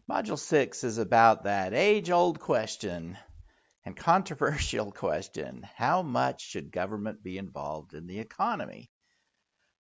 Module 6 is about that age-old question and controversial question: how much should government be involved in the economy?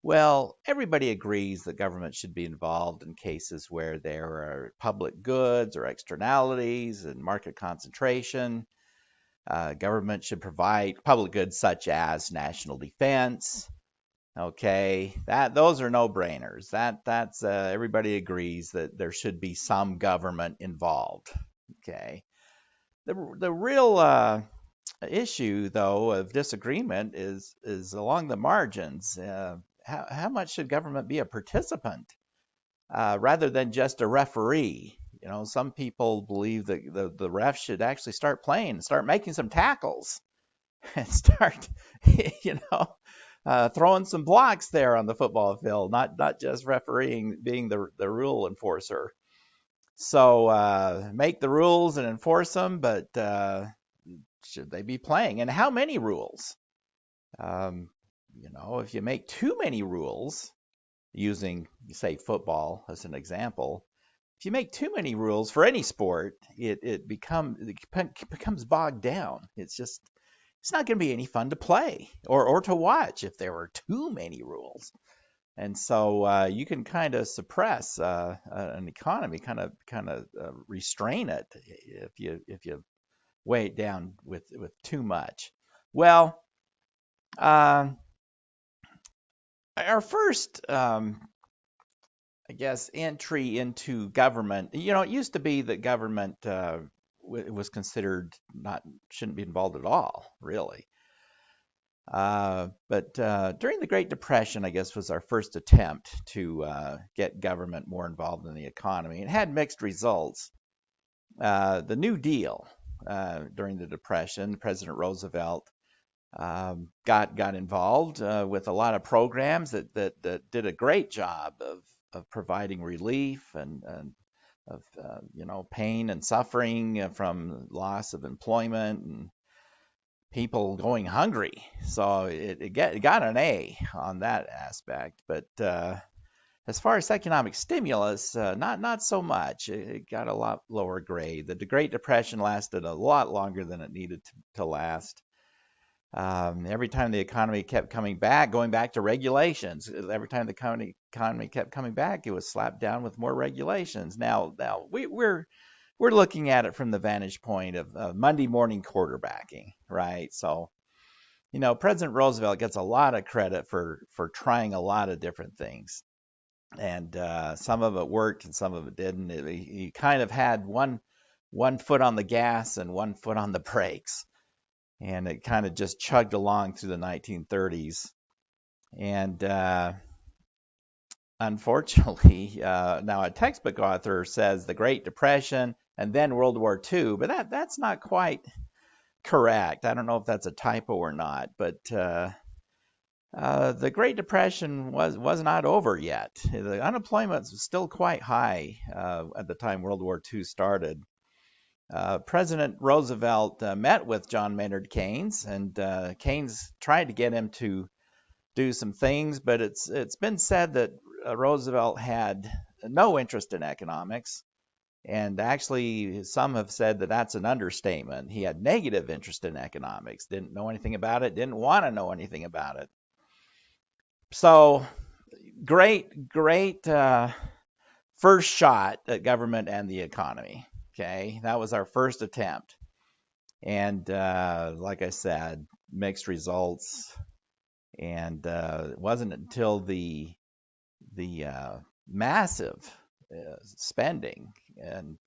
Well, everybody agrees that government should be involved in cases where there are public goods or externalities and market concentration. Government should provide public goods such as national defense. Okay, those are no-brainers. That's everybody agrees that there should be some government involved. Okay, the real issue, though, of disagreement is along the margins. How much should government be a participant rather than just a referee? You know, some people believe that the refs should actually start playing, start making some tackles, and start, you know, throwing some blocks there on the football field, not just refereeing, being the rule enforcer. So make the rules and enforce them, but should they be playing? And how many rules? Um, you know, if you make too many rules, using, say, football as an example, if you make too many rules for any sport, it becomes bogged down. It's not going to be any fun to play or to watch if there are too many rules. And so you can kind of suppress an economy, kind of restrain it if you weigh it down with too much. Well, um, our first, I guess, entry into government. You know, it used to be that government was considered not shouldn't be involved at all, really. But during the Great Depression, I guess, was our first attempt to get government more involved in the economy. It had mixed results. The New Deal during the Depression, President Roosevelt got involved with a lot of programs that did a great job of providing relief and of pain and suffering from loss of employment and people going hungry. So it got an A on that aspect. But as far as economic stimulus, not so much. It got a lot lower grade. The Great Depression lasted a lot longer than it needed to last. Every time the economy kept coming back, going back to regulations. Every time the economy kept coming back, it was slapped down with more regulations. Now we're looking at it from the vantage point of Monday morning quarterbacking, right? So, you know, President Roosevelt gets a lot of credit for trying a lot of different things, and some of it worked and some of it didn't. He kind of had one foot on the gas and one foot on the brakes, and it kind of just chugged along through the 1930s. And unfortunately, now a textbook author says the Great Depression and then World War II, but that's not quite correct. I don't know if that's a typo or not, but the Great Depression was not over yet. The unemployment was still quite high at the time World War II started. President Roosevelt met with John Maynard Keynes, and Keynes tried to get him to do some things, but it's been said that Roosevelt had no interest in economics, and actually some have said that that's an understatement. He had negative interest in economics, didn't know anything about it, didn't want to know anything about it. So great first shot at government and the economy. Okay, that was our first attempt. And like I said, mixed results. And it wasn't until the massive spending and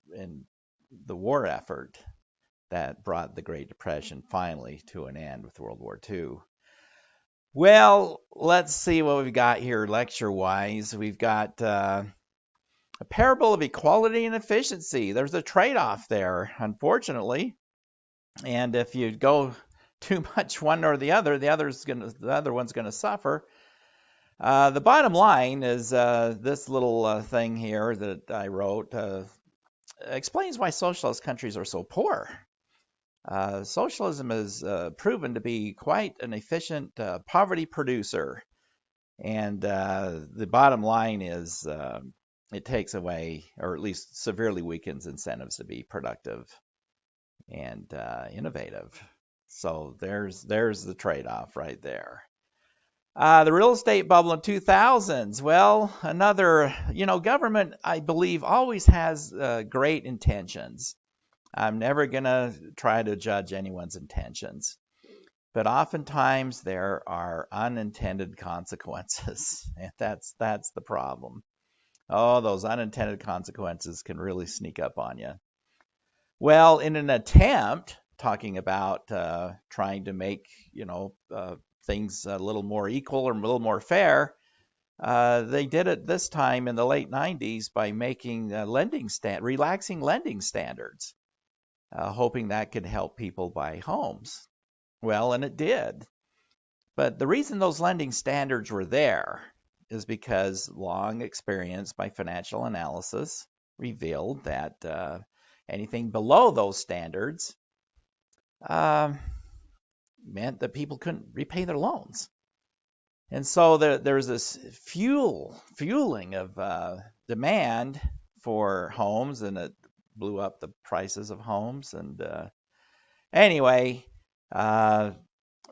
the war effort that brought the Great Depression finally to an end with World War II. Well, let's see what we've got here lecture-wise. We've got a parable of equality and efficiency. There's a trade-off there, unfortunately. And if you go too much one or the other, the other one's gonna suffer. The bottom line is this little thing here that I wrote explains why socialist countries are so poor. Socialism has proven to be quite an efficient poverty producer. And the bottom line is it takes away, or at least severely weakens incentives to be productive and innovative. So there's the trade-off right there. The real estate bubble in 2000s. Well, another, government, I believe, always has great intentions. I'm never going to try to judge anyone's intentions. But oftentimes there are unintended consequences. And that's the problem. Oh, those unintended consequences can really sneak up on you. Well, in an attempt, talking about trying to make, things a little more equal or a little more fair, they did it this time in the late 90s by making relaxing lending standards, hoping that could help people buy homes. Well, and it did. But the reason those lending standards were there is because long experience by financial analysis revealed that anything below those standards meant that people couldn't repay their loans. And so there's this fueling of demand for homes, and it blew up the prices of homes. And anyway,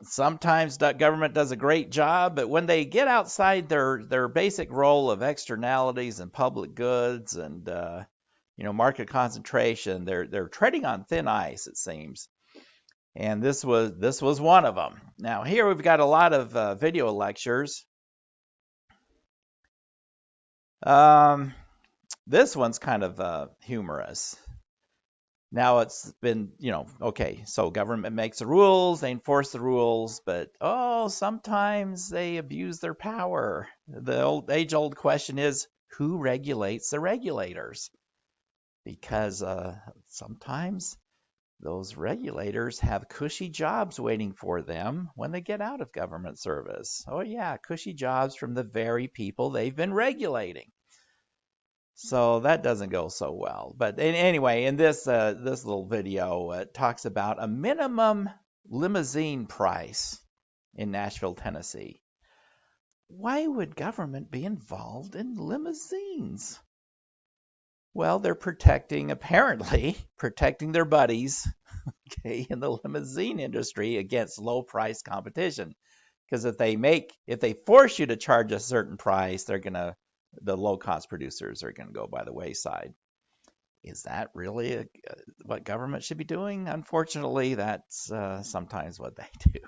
sometimes the government does a great job, but when they get outside their basic role of externalities and public goods and market concentration, they're treading on thin ice, it seems. And this was one of them. Now here we've got a lot of video lectures. This one's kind of humorous. Now it's been, okay, so government makes the rules, they enforce the rules, but sometimes they abuse their power. The age-old question is, who regulates the regulators? Because sometimes those regulators have cushy jobs waiting for them when they get out of government service. Oh yeah, cushy jobs from the very people they've been regulating. So that doesn't go so well. But anyway, in this little video, it talks about a minimum limousine price in Nashville, Tennessee. Why would government be involved in limousines? Well, they're apparently protecting their buddies, okay, in the limousine industry against low price competition. Because if they force you to charge a certain price, the low cost producers are going to go by the wayside. Is that really what government should be doing? Unfortunately, that's sometimes what they do.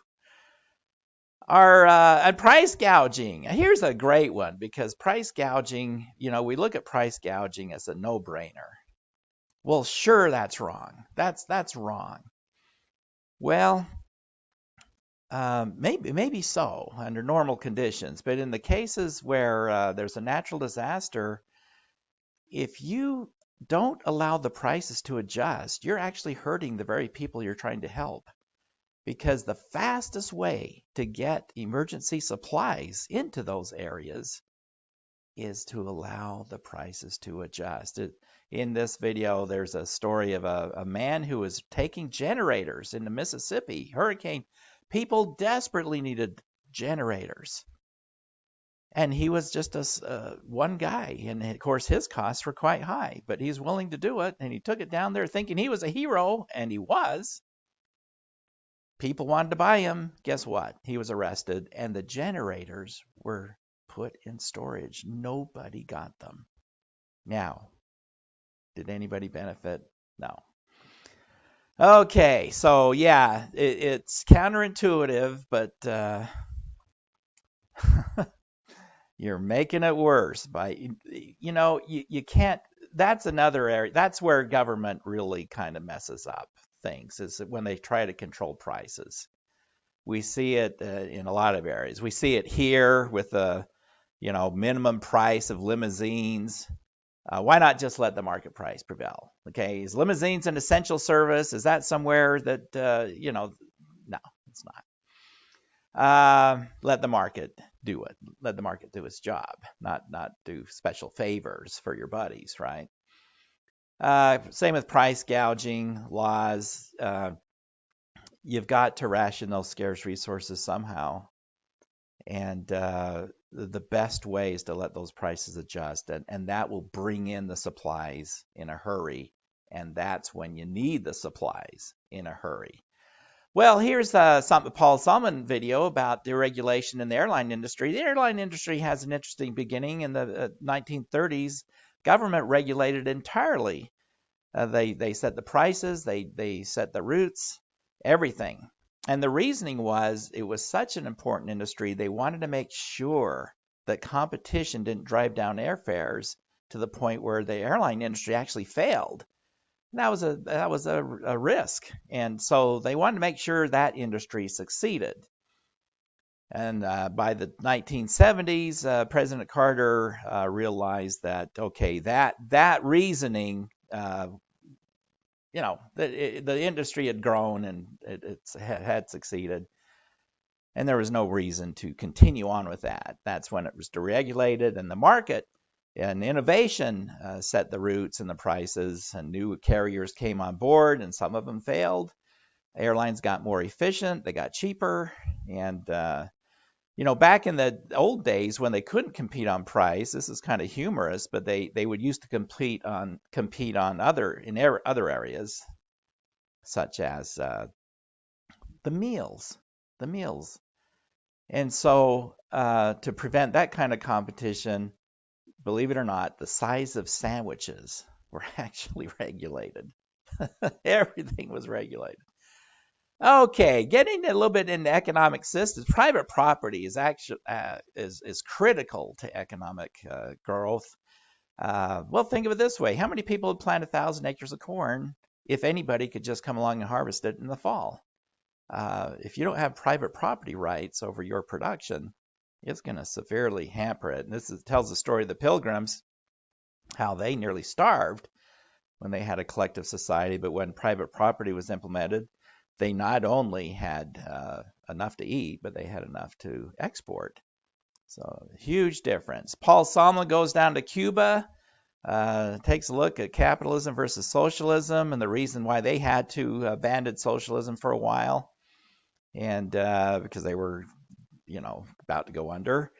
And price gouging. Here's a great one, because price gouging, we look at price gouging as a no-brainer. Well, sure, that's wrong. That's wrong. Well, maybe so under normal conditions, but in the cases where there's a natural disaster, if you don't allow the prices to adjust, you're actually hurting the very people you're trying to help. Because the fastest way to get emergency supplies into those areas is to allow the prices to adjust. In this video, there's a story of a man who was taking generators in the Mississippi hurricane. People desperately needed generators. And he was just one guy. And of course, his costs were quite high, but he's willing to do it. And he took it down there thinking he was a hero, and he was. People wanted to buy him. Guess what? He was arrested, and the generators were put in storage. Nobody got them. Now, did anybody benefit? No. Okay, so yeah, it's counterintuitive, but you're making it worse by, you can't. That's another area. That's where government really kind of messes up things, is when they try to control prices. We see it in a lot of areas. We see it here with the, minimum price of limousines. Why not just let the market price prevail? Okay, is limousines an essential service? Is that somewhere that, no, it's not. Let the market do it. Let the market do its job, not do special favors for your buddies, right? Same with price gouging laws. You've got to ration those scarce resources somehow. And the best way is to let those prices adjust, and that will bring in the supplies in a hurry, and that's when you need the supplies in a hurry. Well, here's some Paul Salmon video about deregulation in the airline industry. The airline industry has an interesting beginning. In the 1930s, government regulated entirely. They set the prices, they set the routes, everything. And the reasoning was it was such an important industry, they wanted to make sure that competition didn't drive down airfares to the point where the airline industry actually failed. And that was a risk. And so they wanted to make sure that industry succeeded. And by the 1970s, President Carter realized that, okay, that reasoning, the industry had grown and it had succeeded, and there was no reason to continue on with that. That's when it was deregulated, and the market and innovation set the routes and the prices, and new carriers came on board, and some of them failed. Airlines got more efficient, they got cheaper, and back in the old days when they couldn't compete on price, this is kind of humorous, but they would used to compete on other areas, such as the meals. And so to prevent that kind of competition, believe it or not, the size of sandwiches were actually regulated. Everything was regulated. Okay, getting a little bit into economic systems. Private property is actually is critical to economic growth. Well, think of it this way: how many people would plant 1,000 acres of corn if anybody could just come along and harvest it in the fall? If you don't have private property rights over your production, it's going to severely hamper it. And this tells the story of the Pilgrims, how they nearly starved when they had a collective society, but when private property was implemented, they not only had enough to eat, but they had enough to export. So huge difference. Paul Salmon goes down to Cuba, takes a look at capitalism versus socialism and the reason why they had to abandon socialism for a while, and because they were, about to go under.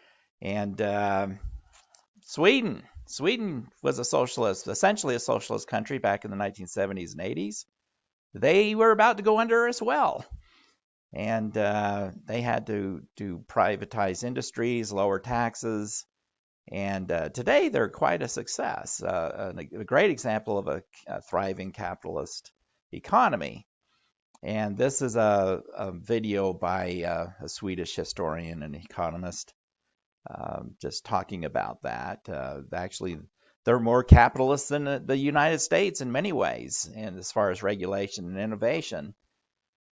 And Sweden was a socialist, essentially a socialist country back in the 1970s and 80s. They were about to go under as well. And they had to privatize industries, lower taxes. And today they're quite a success, a great example of a thriving capitalist economy. And this is a video by a Swedish historian and economist, just talking about that. Actually, they're more capitalist than the United States in many ways, and as far as regulation and innovation.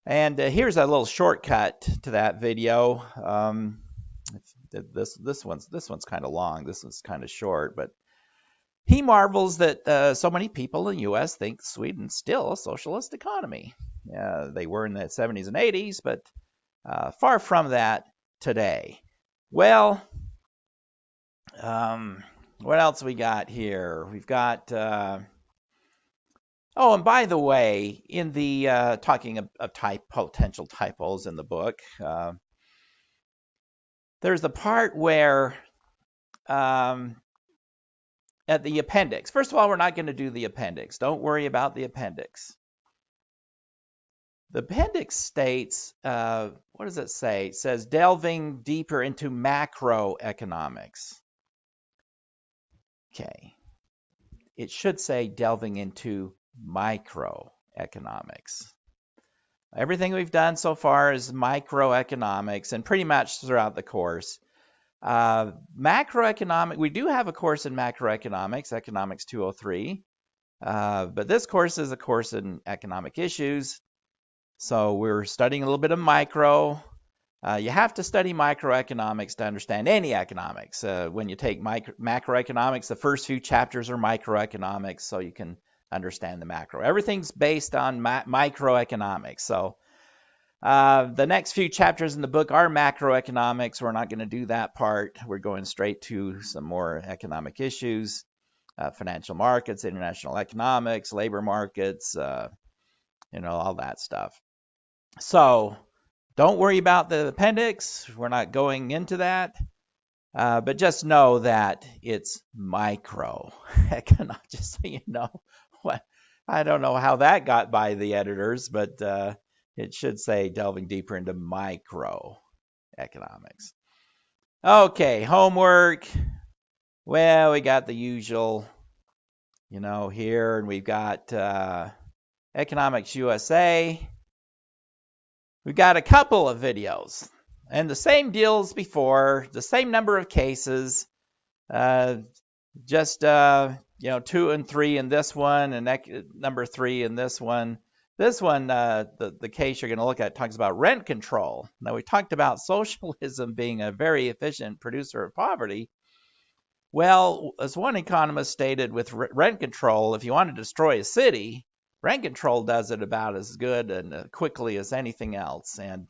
And here's a little shortcut to that video. This one's kind of long. This one's kind of short, but he marvels that so many people in the U.S. think Sweden's still a socialist economy. They were in the 70s and 80s, but far from that today. Well, what else we got here? We've got, and by the way, in the talking of potential typos in the book, there's the part where at the appendix. First of all, we're not going to do the appendix. Don't worry about the appendix. The appendix states, what does it say? It says delving deeper into macroeconomics. Okay. It should say delving into microeconomics. Everything we've done so far is microeconomics, and pretty much throughout the course. Macroeconomic, we do have a course in macroeconomics, Economics 203, but this course is a course in economic issues. So we're studying a little bit of micro. You have to study microeconomics to understand any economics. When you take macroeconomics, the first few chapters are microeconomics, so you can understand the macro. Everything's based on microeconomics. So the next few chapters in the book are macroeconomics. We're not going to do that part. We're going straight to some more economic issues, financial markets, international economics, labor markets, all that stuff. So don't worry about the appendix. We're not going into that. But just know that it's micro. Just so you know what. I don't know how that got by the editors, but it should say delving deeper into microeconomics. Okay, homework. Well, we got the usual, here, and we've got Economics USA. We've got a couple of videos, and the same deals before, the same number of cases, just 2 and 3 in this one, and number 3 in this one. This one, the case you're going to look at talks about rent control. Now, we talked about socialism being a very efficient producer of poverty. Well, as one economist stated, with rent control, if you want to destroy a city, rent control does it about as good and quickly as anything else. And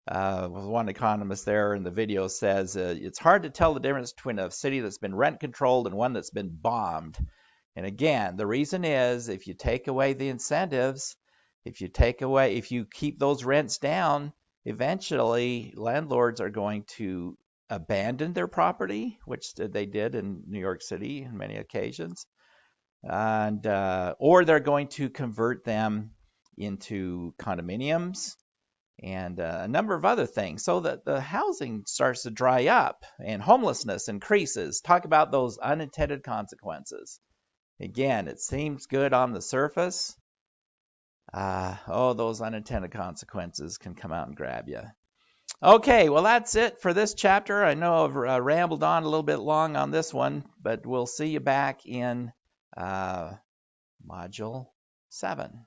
one economist there in the video says it's hard to tell the difference between a city that's been rent controlled and one that's been bombed. And again, the reason is if you take away the incentives, if you keep those rents down, eventually landlords are going to abandon their property, which they did in New York City on many occasions, and or they're going to convert them into condominiums and a number of other things, so that the housing starts to dry up and homelessness increases. Talk about those unintended consequences. Again, it seems good on the surface. Those unintended consequences can come out and grab you. Okay, well, that's it for this chapter. I know I've rambled on a little bit long on this one, but we'll see you back in Module 7.